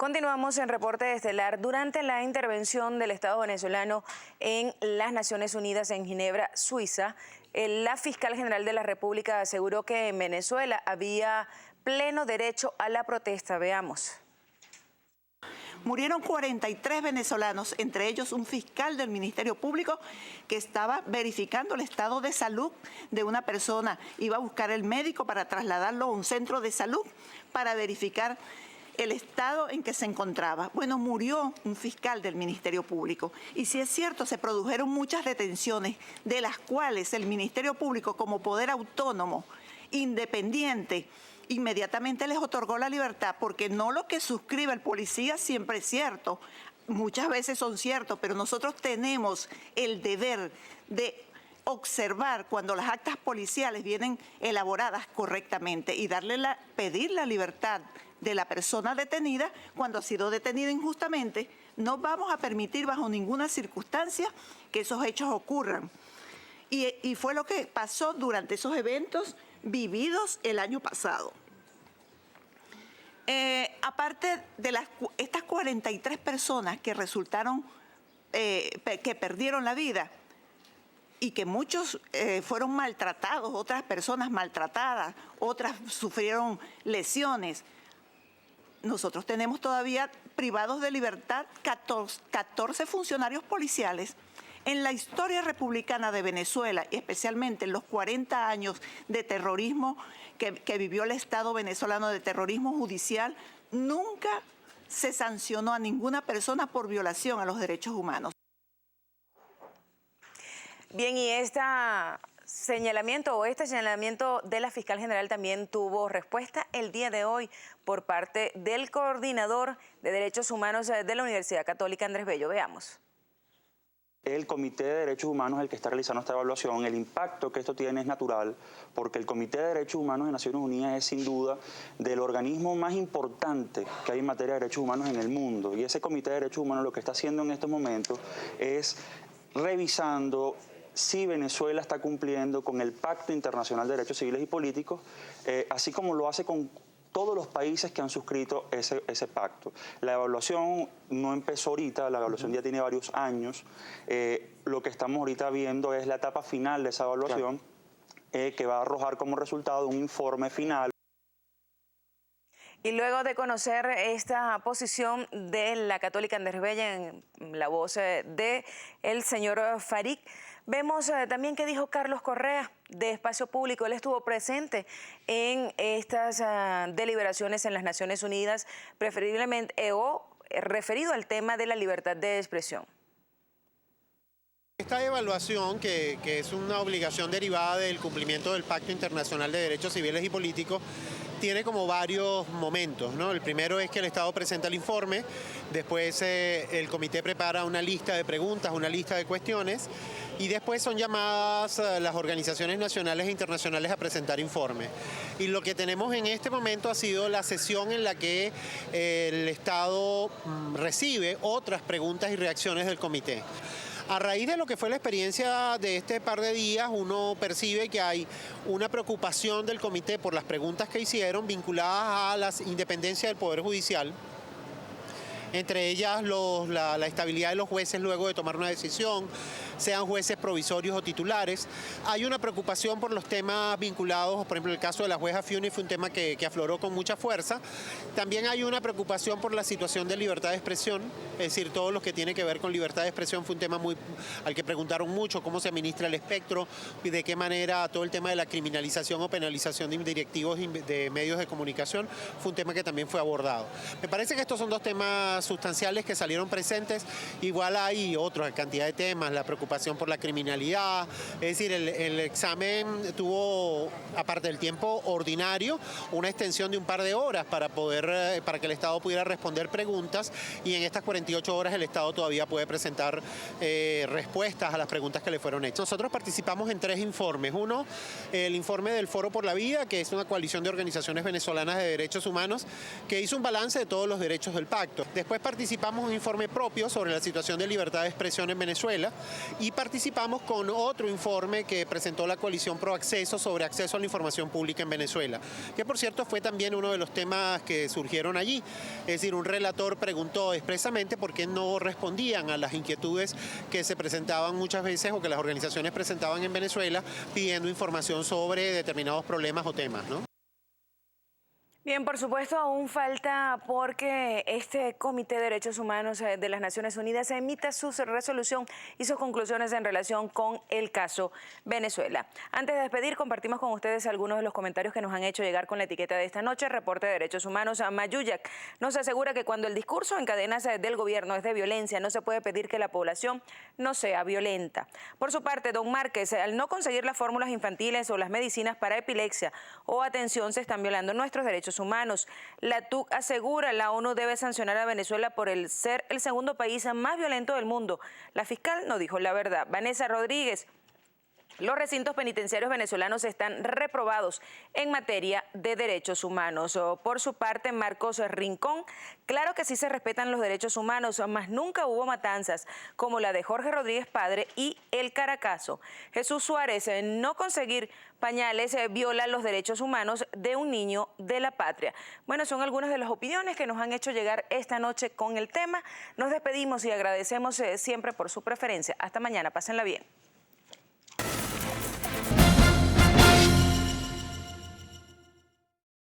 Continuamos en Reporte Estelar. Durante la intervención del Estado venezolano en las Naciones Unidas en Ginebra, Suiza, la fiscal general de la República aseguró que en Venezuela había pleno derecho a la protesta. Veamos. Murieron 43 venezolanos, entre ellos un fiscal del Ministerio Público que estaba verificando el estado de salud de una persona. Iba a buscar el médico para trasladarlo a un centro de salud para verificar el estado en que se encontraba. Bueno, murió un fiscal del Ministerio Público. Y si es cierto, se produjeron muchas detenciones, de las cuales el Ministerio Público, como poder autónomo, independiente, inmediatamente les otorgó la libertad, porque no lo que suscribe el policía siempre es cierto, muchas veces son ciertos, pero nosotros tenemos el deber de observar cuando las actas policiales vienen elaboradas correctamente y pedir la libertad de la persona detenida cuando ha sido detenida injustamente. No vamos a permitir bajo ninguna circunstancia que esos hechos ocurran. Y fue lo que pasó durante esos eventos vividos el año pasado. Aparte de estas 43 personas que resultaron, que perdieron la vida y que muchos fueron maltratados, otras personas maltratadas, otras sufrieron lesiones, nosotros tenemos todavía privados de libertad 14 funcionarios policiales. En la historia republicana de Venezuela, y especialmente en los 40 años de terrorismo que vivió el Estado venezolano, de terrorismo judicial, nunca se sancionó a ninguna persona por violación a los derechos humanos. Bien, y este señalamiento de la fiscal general también tuvo respuesta el día de hoy por parte del coordinador de Derechos Humanos de la Universidad Católica, Andrés Bello. Veamos. El Comité de Derechos Humanos es el que está realizando esta evaluación. El impacto que esto tiene es natural, porque el Comité de Derechos Humanos de Naciones Unidas es sin duda del organismo más importante que hay en materia de derechos humanos en el mundo. Y ese Comité de Derechos Humanos lo que está haciendo en estos momentos es revisando si Venezuela está cumpliendo con el Pacto Internacional de Derechos Civiles y Políticos, así como lo hace con todos los países que han suscrito ese pacto. La evaluación no empezó ahorita, la evaluación ya tiene varios años. Lo que estamos ahorita viendo es la etapa final de esa evaluación, que va a arrojar como resultado un informe final. Y luego de conocer esta posición de la católica Andrés Bello en la voz de el señor Farid, vemos también que dijo Carlos Correa de Espacio Público. Él estuvo presente en estas deliberaciones en las Naciones Unidas, preferiblemente referido al tema de la libertad de expresión. Esta evaluación, que es una obligación derivada del cumplimiento del Pacto Internacional de Derechos Civiles y Políticos, tiene como varios momentos, ¿no? El primero es que el Estado presenta el informe, después el comité prepara una lista de preguntas, una lista de cuestiones, y después son llamadas las organizaciones nacionales e internacionales a presentar informes. Y lo que tenemos en este momento ha sido la sesión en la que el Estado recibe otras preguntas y reacciones del comité. A raíz de lo que fue la experiencia de este par de días, uno percibe que hay una preocupación del comité por las preguntas que hicieron vinculadas a la independencia del Poder Judicial, entre ellas la estabilidad de los jueces luego de tomar una decisión, sean jueces provisorios o titulares. Hay una preocupación por los temas vinculados, por ejemplo, el caso de la jueza Fiuni fue un tema que afloró con mucha fuerza. También hay una preocupación por la situación de libertad de expresión, es decir, todo lo que tiene que ver con libertad de expresión fue un tema al que preguntaron mucho, cómo se administra el espectro y de qué manera todo el tema de la criminalización o penalización de directivos de medios de comunicación fue un tema que también fue abordado. Me parece que estos son dos temas sustanciales que salieron presentes. Igual hay otra cantidad de temas, la preocupación por la criminalidad, es decir, el examen tuvo, aparte del tiempo ordinario, una extensión de un par de horas para que el Estado pudiera responder preguntas, y en estas 48 horas el Estado todavía puede presentar respuestas a las preguntas que le fueron hechas. Nosotros participamos en 3 informes. Uno, el informe del Foro por la Vida, que es una coalición de organizaciones venezolanas de derechos humanos, que hizo un balance de todos los derechos del pacto. Después participamos en un informe propio sobre la situación de libertad de expresión en Venezuela, y participamos con otro informe que presentó la coalición Pro Acceso sobre acceso a la información pública en Venezuela, que por cierto fue también uno de los temas que surgieron allí. Es decir, un relator preguntó expresamente por qué no respondían a las inquietudes que se presentaban muchas veces o que las organizaciones presentaban en Venezuela pidiendo información sobre determinados problemas o temas, ¿no? Bien, por supuesto, aún falta porque este Comité de Derechos Humanos de las Naciones Unidas emita su resolución y sus conclusiones en relación con el caso Venezuela. Antes de despedir, compartimos con ustedes algunos de los comentarios que nos han hecho llegar con la etiqueta de esta noche. Reporte de Derechos Humanos a Mayuyac nos asegura que cuando el discurso en cadenas del gobierno es de violencia, no se puede pedir que la población no sea violenta. Por su parte, don Márquez, al no conseguir las fórmulas infantiles o las medicinas para epilepsia o atención, se están violando nuestros derechos humanos. La TUC asegura la ONU debe sancionar a Venezuela por ser el segundo país más violento del mundo. La fiscal no dijo la verdad. Vanessa Rodríguez: los recintos penitenciarios venezolanos están reprobados en materia de derechos humanos. Por su parte, Marcos Rincón: claro que sí se respetan los derechos humanos, mas nunca hubo matanzas como la de Jorge Rodríguez Padre y el Caracazo. Jesús Suárez: no conseguir pañales viola los derechos humanos de un niño de la patria. Bueno, son algunas de las opiniones que nos han hecho llegar esta noche con el tema. Nos despedimos y agradecemos siempre por su preferencia. Hasta mañana, pásenla bien.